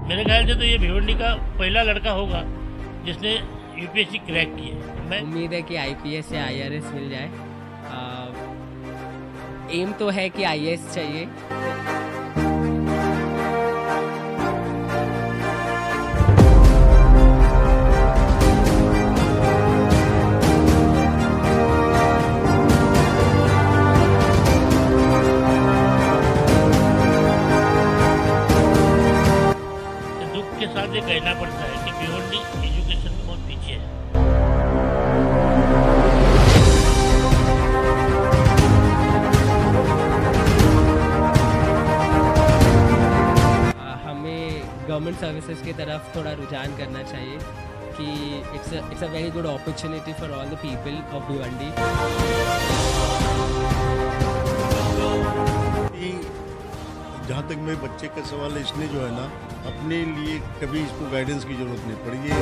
मेरे ख्याल से तो ये भिवंडी का पहला लड़का होगा जिसने यूपीएससी क्रैक की है। मैं उम्मीद है कि आईपीएस या आईआरएस मिल जाए। एम तो है कि आईएएस चाहिए। दुख के साथ ये कहना पड़ता है कि भिवंडी एजुकेशन में बहुत पीछे है। गवर्नमेंट सर्विसेज की तरफ थोड़ा रुझान करना चाहिए कि it's a very good opportunity for all the people of Bhiwandi. जहाँ तक मेरे बच्चे का सवाल है, इसने जो है ना अपने लिए कभी इसको गाइडेंस की जरूरत नहीं पड़ी है।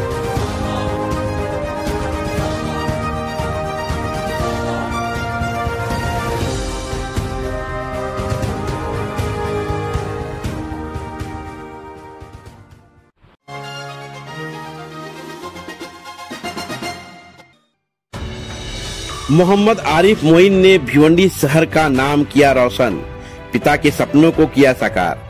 मोहम्मद आरिफ मोइन ने भिवंडी शहर का नाम किया रोशन, पिता के सपनों को किया साकार।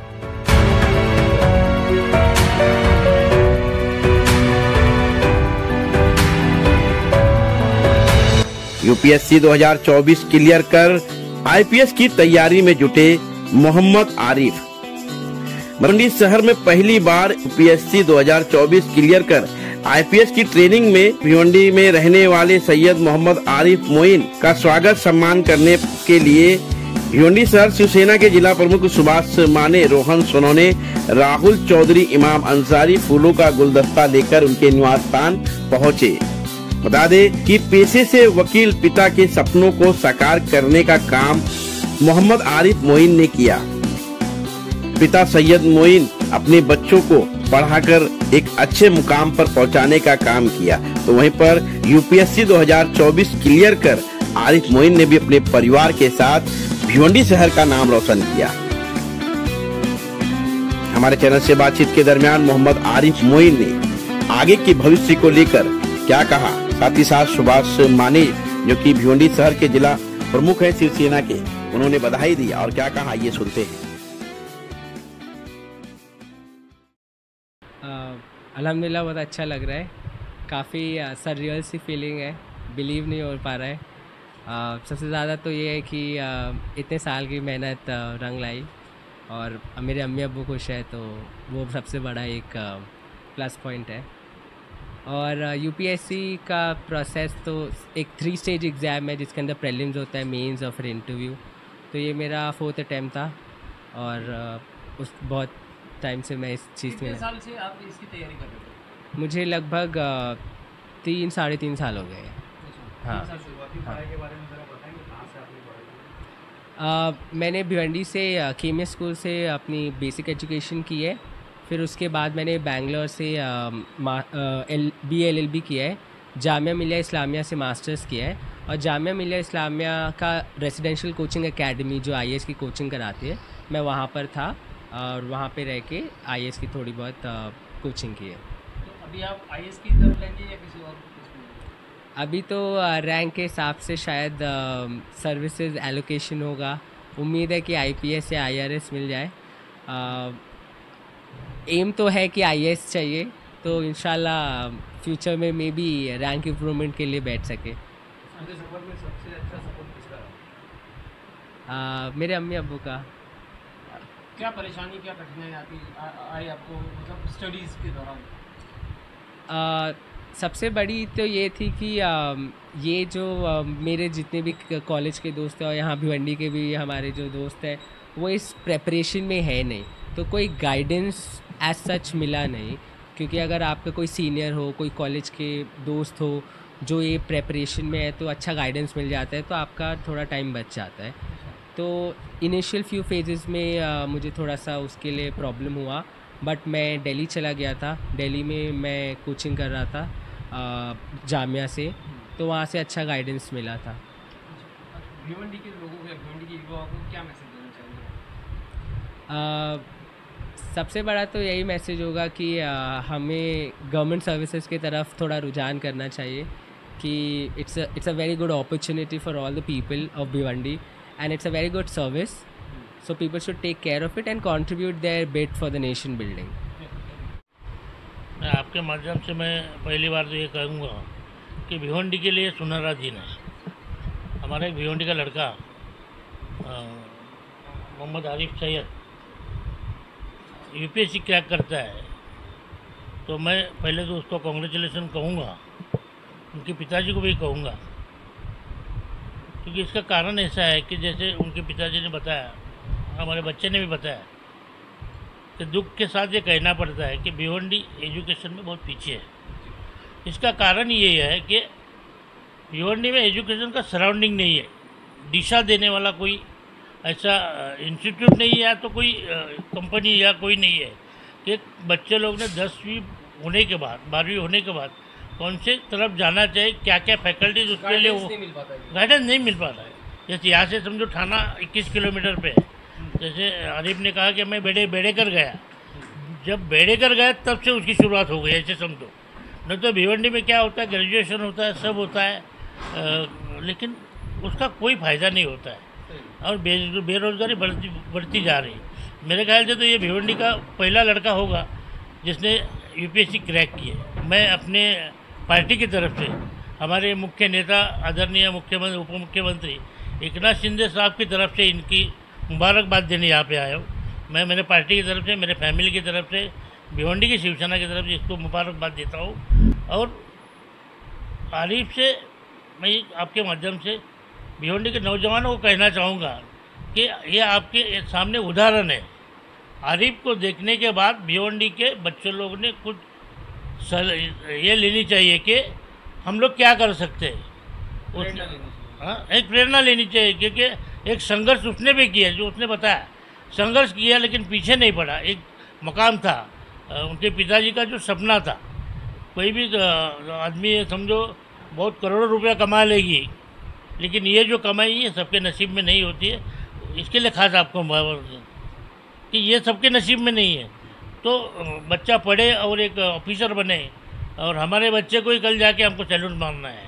यूपीएससी 2024 क्लियर कर आईपीएस की तैयारी में जुटे मोहम्मद आरिफ भिवंडी शहर में पहली बार यूपीएससी 2024 क्लियर कर आईपीएस की ट्रेनिंग में भिवंडी में रहने वाले सैयद मोहम्मद आरिफ मोइन का स्वागत सम्मान करने के लिए भिवंडी शहर शिवसेना के जिला प्रमुख सुभाष माने, रोहन सोनोने, राहुल चौधरी, इमाम अंसारी फूलों का गुलदस्ता लेकर उनके निवास स्थान पहुँचे। बता दें कि पेशे से वकील, पिता के सपनों को साकार करने का काम मोहम्मद आरिफ मोइन ने किया। पिता सैयद मोइन अपने बच्चों को पढ़ाकर एक अच्छे मुकाम पर पहुंचाने का काम किया, तो वहीं पर यूपीएससी 2024 क्लियर कर आरिफ मोइन ने भी अपने परिवार के साथ भिवंडी शहर का नाम रोशन किया। हमारे चैनल से बातचीत के दरमियान मोहम्मद आरिफ मोइन ने आगे के भविष्य को लेकर क्या कहा, साथ ही साथ सुभाष माने जो कि भिवंडी शहर के जिला प्रमुख है शिवसेना के, उन्होंने बधाई दी और क्या कहा, ये सुनते हैं। अल्हम्दुलिल्लाह बहुत अच्छा लग रहा है। काफ़ी सररियल सी फीलिंग है, बिलीव नहीं हो पा रहा है। सबसे ज़्यादा तो ये है कि इतने साल की मेहनत रंग लाई और मेरे अम्मी अब्बू खुश है, तो वो सबसे बड़ा एक प्लस पॉइंट है। और यूपीएससी का प्रोसेस तो एक 3 स्टेज एग्ज़ाम है जिसके अंदर प्रीलिम्स होता है, मेंस और फिर इंटरव्यू। तो ये मेरा 4th अटैम्प्ट था और उस बहुत टाइम से मैं इस चीज़ में। कितने साल से आप इसकी तैयारी कर रहे हो? मुझे लगभग 3-3.5 साल हो गए। हाँ, शुरुआती पढ़ाई के बारे में ज़रा बताएंगे, कहाँ से आपने पढ़ाई की? मैंने भिवंडी से केमिया स्कूल से अपनी बेसिक एजुकेशन की है। फिर उसके बाद मैंने बैंगलोर से BA-LLB किया है। जामिया मिलिया इस्लामिया से मास्टर्स किया है और जामिया मिलिया इस्लामिया का रेसिडेंशियल कोचिंग एकेडमी जो आईएएस की कोचिंग कराती है, मैं वहाँ पर था और वहाँ पे रह के आईएएस की थोड़ी बहुत कोचिंग की है। तो अभी आप आईएएस की तरफ लेंगे या किसी और इसमें? अभी तो रैंक के हिसाब से शायद सर्विसेज एलोकेशन होगा। उम्मीद है कि आईपीएस या आईआरएस मिल जाए। एम तो है कि आईएएस चाहिए, तो इंशाल्लाह फ्यूचर में मे बी रैंक इम्प्रूवमेंट के लिए बैठ सके। आपके सफर में सबसे अच्छा सपोर्ट किसका रहा? मेरे अम्मी अब्बू का। क्या परेशानी, क्या कठिनाई आई आपको, मतलब स्टडीज़ के दौरान? सबसे बड़ी तो ये थी कि ये जो मेरे जितने भी कॉलेज के दोस्त हैं और यहाँ भिवंडी के भी हमारे जो दोस्त हैं, वो इस प्रेपरेशन में है नहीं, तो कोई गाइडेंस एज सच मिला नहीं। क्योंकि अगर आपका कोई सीनियर हो, कोई कॉलेज के दोस्त हो जो ये प्रेपरेशन में है, तो अच्छा गाइडेंस मिल जाता है, तो आपका थोड़ा टाइम बच जाता है। तो इनिशियल फ्यू फेजेस में मुझे थोड़ा सा उसके लिए प्रॉब्लम हुआ, बट मैं दिल्ली चला गया था। दिल्ली में मैं कोचिंग कर रहा था जामिया से, तो वहाँ से अच्छा गाइडेंस मिला था। भिवंडी के लोगों को या भिवंडी के युवाओं को क्या मैसेज देना चाहिए? सबसे बड़ा तो यही मैसेज होगा कि हमें गवर्नमेंट सर्विसेज की तरफ थोड़ा रुझान करना चाहिए कि it's a very good opportunity for all the people of Bhiwandi and it's a very good service, so people should take care of it and contribute their bit for the nation building. मैं आपके माध्यम से मैं पहली बार तो ये कहूँगा कि भिवंडी के लिए सुनहरा दिन है। हमारा एक भिवंडी का लड़का मोहम्मद आरिफ सैयद यूपीएससी क्रैक करता है, तो मैं पहले तो उसको कॉन्ग्रेचुलेसन कहूँगा, उनके पिताजी को भी कहूँगा, क्योंकि इसका कारण ऐसा है कि जैसे उनके पिताजी ने बताया, हमारे बच्चे ने भी बताया, कि दुख के साथ ये कहना पड़ता है कि भिवंडी एजुकेशन में बहुत पीछे है। इसका कारण ये है कि भिवंडी में एजुकेशन का सराउंडिंग नहीं है, दिशा देने वाला कोई ऐसा इंस्टीट्यूट नहीं है या तो कोई कंपनी या कोई नहीं है कि बच्चे लोग ने 10वीं होने के बाद 12वीं होने के बाद कौन से तरफ जाना चाहिए, क्या क्या फैकल्टीज उसके लिए वो गाइडेंस नहीं मिल पाता है। जैसे यहाँ से समझो थाना 21 किलोमीटर पे है, जैसे आरिफ ने कहा कि मैं बेड़ेकर गया, जब बेड़ेकर गया तब से उसकी शुरुआत हो गई, ऐसे समझो। न तो भिवंडी में क्या होता है, ग्रेजुएशन होता है, सब होता है, लेकिन उसका कोई फ़ायदा नहीं होता है और बेरोज़गारी बढ़ती जा रही है। मेरे ख्याल से तो ये भिवंडी का पहला लड़का होगा जिसने यूपीएससी क्रैक किया। मैं अपने पार्टी की तरफ से हमारे मुख्य नेता आदरणीय मुख्यमंत्री उप मुख्यमंत्री एकनाथ शिंदे साहब की तरफ से इनकी मुबारकबाद देने यहाँ पे आया हूँ। मैं मेरे पार्टी की तरफ से, मेरे फैमिली की तरफ से, भिवंडी की शिवसेना की तरफ से इसको मुबारकबाद देता हूँ। और आरिफ से मैं आपके माध्यम से भिवंडी के नौजवानों को कहना चाहूँगा कि ये आपके सामने उदाहरण है। आरिफ को देखने के बाद भिवंडी के बच्चे लोग ने कुछ ये लेनी चाहिए कि हम लोग क्या कर सकते हैं, एक प्रेरणा लेनी चाहिए, क्योंकि एक संघर्ष उसने भी किया, जो उसने बताया संघर्ष किया लेकिन पीछे नहीं पड़ा। एक मकाम था, उनके पिताजी का जो सपना था, कोई भी आदमी समझो बहुत करोड़ों रुपया कमा लेगी, लेकिन ये जो कमाई ये सबके नसीब में नहीं होती है। इसके लिए खास आपको कि ये सबके नसीब में नहीं है, तो बच्चा पढ़े और एक ऑफिसर बने, और हमारे बच्चे को ही कल जाके हमको सैल्यूट मारना है,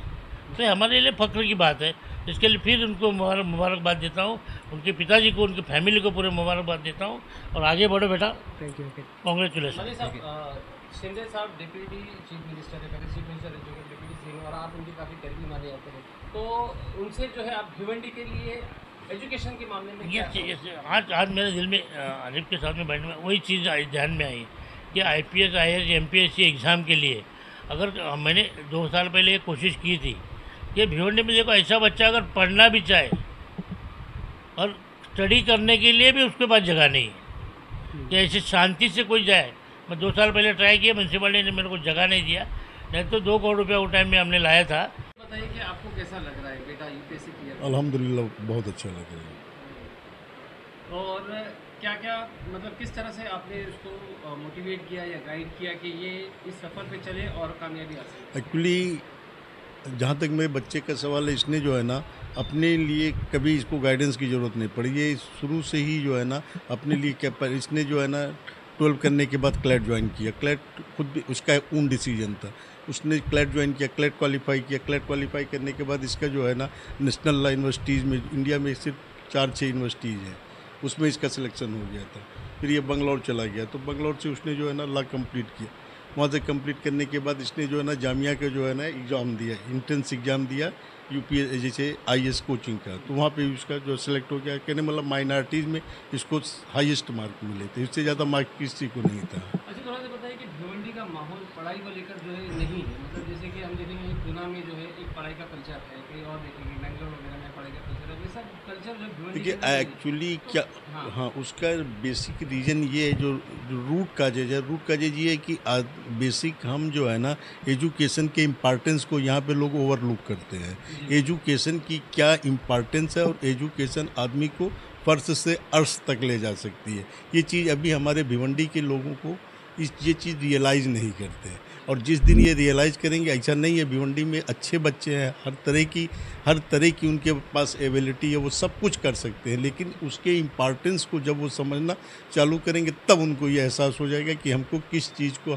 तो हमारे लिए फ़ख्र की बात है। इसके लिए फिर उनको मुबारकबाद देता हूँ, उनके पिताजी को, उनकी फैमिली को पूरे मुबारकबाद देता हूँ। और आगे बढ़ो बेटा, थैंक यू। कॉन्ग्रेचुलेसन। शिंदे साहब डिप्टी चीफ मिनिस्टर है, पहले चीफ मिनिस्टर डिप्टी चीफ, और आप उनके काफ़ी करीबी माने जाते हैं, तो उनसे जो है आप भिवंडी के लिए एजुकेशन के मामले में ये आज मेरे दिल में आरिफ के साथ में बैठने में वही चीज़ ध्यान में आई कि IPS IAS MPSC एग्ज़ाम के लिए अगर मैंने 2 साल पहले ये कोशिश की थी कि भिवंडी में देखो ऐसा बच्चा अगर पढ़ना भी चाहे और स्टडी करने के लिए भी उसके पास जगह नहीं है कि ऐसे शांति से कोई जाए। मैं 2 साल पहले ट्राई किया, म्यूनसिपलिटी ने मेरे को जगह नहीं दिया, नहीं तो 2 करोड़ रुपया उस टाइम में हमने लाया था। बताइए कि आपको कैसा लग रहा है बेटा यूपीएससी क्लियर? अल्हम्दुलिल्लाह बहुत अच्छा लग रहा है। और क्या क्या मतलब किस तरह से आपने उसको मोटिवेट किया या गाइड किया कि ये इस सफ़र पे चले और कामयाबी हासिल? एक्चुअली जहाँ तक मेरे बच्चे का सवाल है, इसने जो है ना अपने लिए कभी इसको गाइडेंस की ज़रूरत नहीं पड़ी। ये शुरू से ही जो है ना अपने लिए क्या, इसने जो है ना 12 करने के बाद क्लैट ज्वाइन किया। क्लैट खुद भी उसका ओन डिसीजन था, उसने क्लैट ज्वाइन किया, क्लैट क्वालिफाई किया। क्लैट क्वालिफाई करने के बाद इसका जो है ना नेशनल यूनिवर्सिटीज़ में, इंडिया में सिर्फ 4-6 यूनिवर्सिटीज़ हैं, उसमें इसका सिलेक्शन हो गया था। फिर ये बंगलौर चला गया, तो बंगलौर से उसने जो है ना लॉ कंप्लीट किया। वहाँ से कंप्लीट करने के बाद इसने जो है ना जामिया का जो है ना एग्ज़ाम दिया, इंट्रेंस एग्ज़ाम दिया यूपीएस जैसे IAS कोचिंग का, तो वहाँ पे उसका जो सिलेक्ट हो गया। कहने मतलब माइनॉरिटीज़ में इसको हाईएस्ट मार्क मिले थे, इससे ज़्यादा मार्क किसी को नहीं था। अच्छा, थोड़ा सा बताइए कि भिवंडी का माहौल पढ़ाई को लेकर जो है नहीं है, मतलब जैसे कि हम देखेंगे गुना में जो है एक पढ़ाई का कल्चर है, कहीं और देखेंगे बेंगलोर वगैरह में पढ़ाई का कल्चर है, वैसा कल्चर जो भिवंडी देखिए एक्चुअली क्या, हाँ उसका बेसिक रीज़न ये है, जो रूट काजेज है, रूट काजेज ये है कि बेसिक हम जो है ना एजुकेशन के इम्पार्टेंस को यहाँ पे लोग ओवरलुक करते हैं। एजुकेशन की क्या इम्पार्टेंस है और एजुकेशन आदमी को फर्श से अर्श तक ले जा सकती है, ये चीज़ अभी हमारे भिवंडी के लोगों को ये चीज़ रियलाइज़ नहीं करते। और जिस दिन ये रियलाइज़ करेंगे ऐसा नहीं है, भिवंडी में अच्छे बच्चे हैं, हर तरह की उनके पास एबिलिटी है, वो सब कुछ कर सकते हैं, लेकिन उसके इम्पॉर्टेंस को जब वो समझना चालू करेंगे तब उनको ये एहसास हो जाएगा कि हमको किस चीज़ को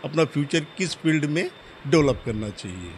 अपना फ्यूचर किस फील्ड में डेवलप करना चाहिए।